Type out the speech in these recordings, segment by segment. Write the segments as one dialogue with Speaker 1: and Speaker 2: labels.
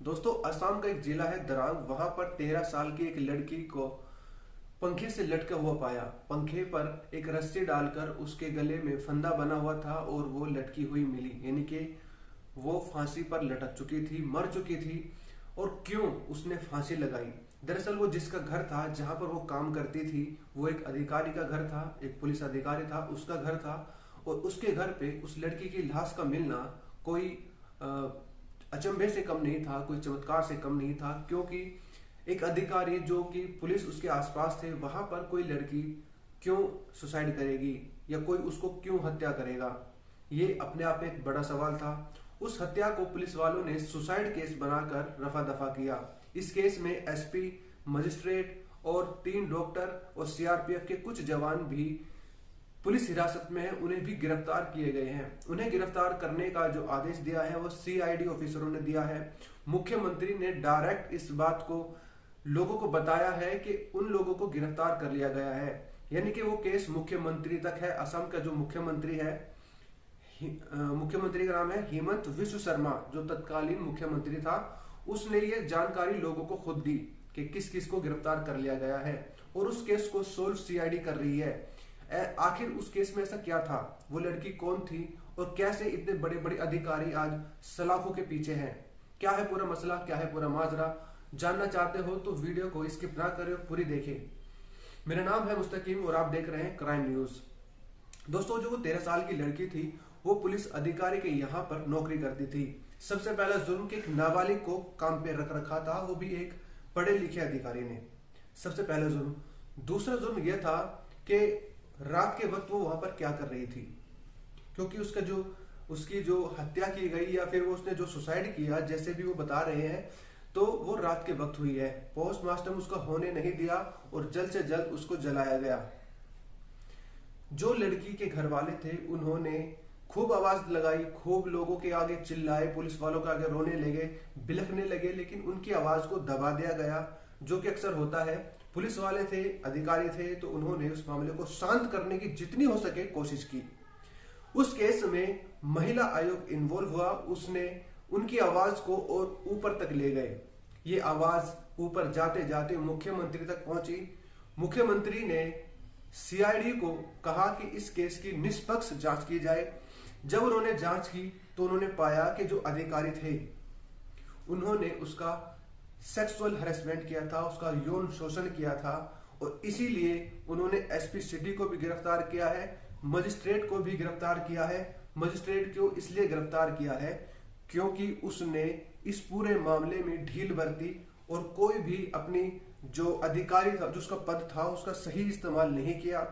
Speaker 1: दोस्तों, असम का एक जिला है दरांग। वहां पर 13 साल की एक लड़की को पंखे से लटका हुआ पाया। पंखे पर एक रस्सी डालकर उसके गले में फंदा बना हुआ था और वो लटकी हुई मिली, यानी कि वो फांसी पर लटक चुकी थी, मर चुकी थी। और क्यों उसने फांसी लगाई? दरअसल वो जिसका घर था, जहां पर वो काम करती थी, वो एक अधिकारी का घर था, एक पुलिस अधिकारी था, उसका घर था। और उसके घर पे उस लड़की की लाश का मिलना कोई अ, अचंभे से कम नहीं था, कोई चमत्कार से कम नहीं था। क्योंकि एक अधिकारी जो कि पुलिस उसके आसपास थे, वहां पर कोई लड़की क्यों सुसाइड करेगी या कोई उसको क्यों हत्या करेगा, ये अपने आप में एक बड़ा सवाल था। उस हत्या को पुलिस वालों ने सुसाइड केस बनाकर रफा दफा किया। इस केस में एसपी, मजिस्ट्रेट और 3 डॉक्टर और सीआरपीएफ के कुछ जवान भी पुलिस हिरासत में है, उन्हें भी गिरफ्तार किए गए हैं। उन्हें गिरफ्तार करने का जो आदेश दिया है वो सीआईडी ऑफिसरों ने दिया है। मुख्यमंत्री ने डायरेक्ट इस बात को लोगों को बताया है कि उन लोगों को गिरफ्तार कर लिया गया है, यानी कि वो केस मुख्यमंत्री तक है। असम का जो मुख्यमंत्री है, मुख्यमंत्री का नाम है हेमंत विश्व शर्मा, जो तत्कालीन मुख्यमंत्री था, उसने ये जानकारी लोगों को खुद दी कि किस किस को गिरफ्तार कर लिया गया है। और उस केस को सोल्व सीआईडी कर रही है। आखिर उस केस में ऐसा क्या था, वो लड़की कौन थी और कैसे इतने बड़े बड़े अधिकारी आज सलाखों के पीछे हैं? क्या है पूरा मसला, क्या है पूरा माजरा? जानना चाहते हो तो वीडियो को स्किप ना करें, पूरी देखें। मेरा नाम है मुस्तकीम और आप देख रहे हैं क्राइम न्यूज। दोस्तों, जो वो 13 साल की लड़की थी, वो पुलिस अधिकारी के यहाँ पर नौकरी करती थी। सबसे पहला जुर्म कि एक नाबालिग को काम पे रख रखा था, वो भी एक पढ़े लिखे अधिकारी ने। सबसे पहला जुर्म। दूसरा जुर्म यह था कि रात के वक्त वो वहां पर क्या कर रही थी, क्योंकि उसकी जो हत्या की गई या फिर वो उसने जो सुसाइड किया, जैसे भी वो बता रहे हैं, तो वो रात के वक्त हुई है। पोस्टमार्टम उसका होने नहीं दिया और जल्द से जल्द उसको जलाया गया। जो लड़की के घर वाले थे, उन्होंने खूब आवाज लगाई, खूब लोगों के आगे चिल्लाए, पुलिस वालों के आगे रोने लगे, बिलखने लगे, लेकिन उनकी आवाज को दबा दिया गया, जो कि अक्सर होता है। पुलिस वाले थे, अधिकारी थे, तो उन्होंने उस मामले को शांत करने की जितनी हो सके कोशिश की। उस केस में महिला आयोग इन्वॉल्व हुआ। उसने उनकी आवाज को और ऊपर तक ले गए। ये आवाज ऊपर जाते जाते मुख्यमंत्री तक पहुंची। मुख्यमंत्री ने सीआईडी को कहा कि इस केस की निष्पक्ष जांच की जाए। जब उन्होंने जांच की तो उन्होंने पाया कि जो अधिकारी थे, उन्होंने उसका सेक्सुअल हैरेसमेंट किया था, उसका यौन शोषण किया था। और इसीलिए उन्होंने एसपी सिटी को भी गिरफ्तार किया है, मजिस्ट्रेट को भी गिरफ्तार किया है। मजिस्ट्रेट को इसलिए गिरफ्तार किया है क्योंकि उसने इस पूरे मामले में ढील बरती और कोई भी अपनी जो अधिकारी था, जो उसका पद था, उसका सही इस्तेमाल नहीं किया।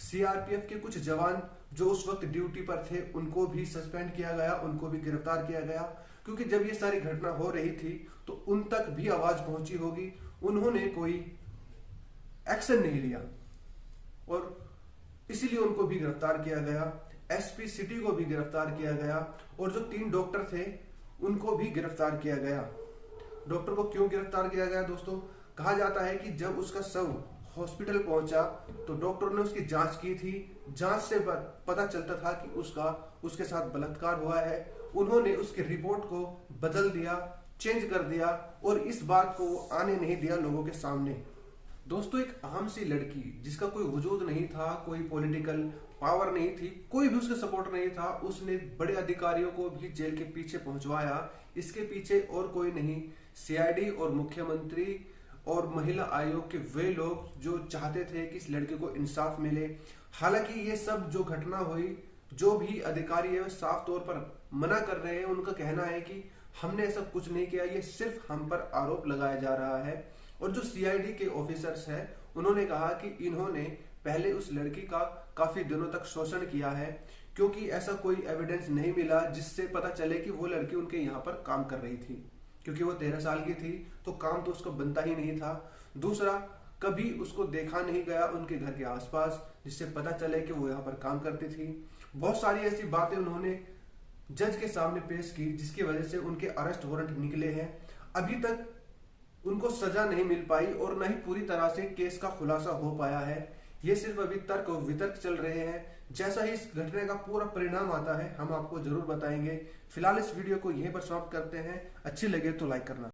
Speaker 1: सीआरपीएफ के कुछ जवान जो उस वक्त ड्यूटी पर थे, उनको भी सस्पेंड किया गया, उनको भी गिरफ्तार किया गया। क्योंकि जब ये सारी घटना हो रही थी तो उन तक भी आवाज पहुंची होगी, उन्होंने कोई एक्शन नहीं लिया और इसीलिए उनको भी गिरफ्तार किया गया। एसपी सिटी को भी गिरफ्तार किया गया और जो 3 डॉक्टर थे, उनको भी गिरफ्तार किया गया। डॉक्टर को क्यों गिरफ्तार किया गया दोस्तों? कहा जाता है कि जब उसका शव हॉस्पिटल पहुंचा तो डॉक्टर ने उसकी जांच की थी। जांच से पता चलता था कि उसके साथ बलात्कार हुआ है। उन्होंने उसकी रिपोर्ट को बदल दिया, चेंज कर दिया और इस बात को आने नहीं दिया लोगों के सामने। दोस्तों, एक आम सी लड़की जिसका कोई वजूद नहीं था, कोई पॉलिटिकल पावर नहीं थी, कोई भी उसका सपोर्ट नहीं था, उसने बड़े अधिकारियों को भी जेल के पीछे पहुंचवाया। इसके पीछे और कोई नहीं, सीआईडी और मुख्यमंत्री और महिला आयोग के वे लोग जो चाहते थे कि इस लड़के को इंसाफ मिले। हालांकि ये सब जो घटना हुई, जो भी अधिकारी है वो साफ तौर पर मना कर रहे हैं। उनका कहना है कि हमने ऐसा कुछ नहीं किया, ये सिर्फ हम पर आरोप लगाया जा रहा है। और जो सीआईडी के ऑफिसर्स हैं, उन्होंने कहा कि इन्होंने पहले उस लड़की का काफी दिनों तक शोषण किया है, क्योंकि ऐसा कोई एविडेंस नहीं मिला जिससे पता चले कि वो लड़की उनके यहाँ पर काम कर रही थी। क्योंकि वो 13 साल की थी तो काम तो उसको बनता ही नहीं था। दूसरा, कभी उसको देखा नहीं गया उनके घर के आसपास जिससे पता चले कि वो यहाँ पर काम करती थी। बहुत सारी ऐसी बातें उन्होंने जज के सामने पेश की जिसकी वजह से उनके अरेस्ट वारंट निकले हैं। अभी तक उनको सजा नहीं मिल पाई और न ही पूरी तरह से केस का खुलासा हो पाया है। ये सिर्फ अभी तर्क और वितर्क चल रहे हैं। जैसा ही इस घटना का पूरा परिणाम आता है हम आपको जरूर बताएंगे। फिलहाल इस वीडियो को यहीं पर समाप्त करते हैं। अच्छी लगे तो लाइक करना।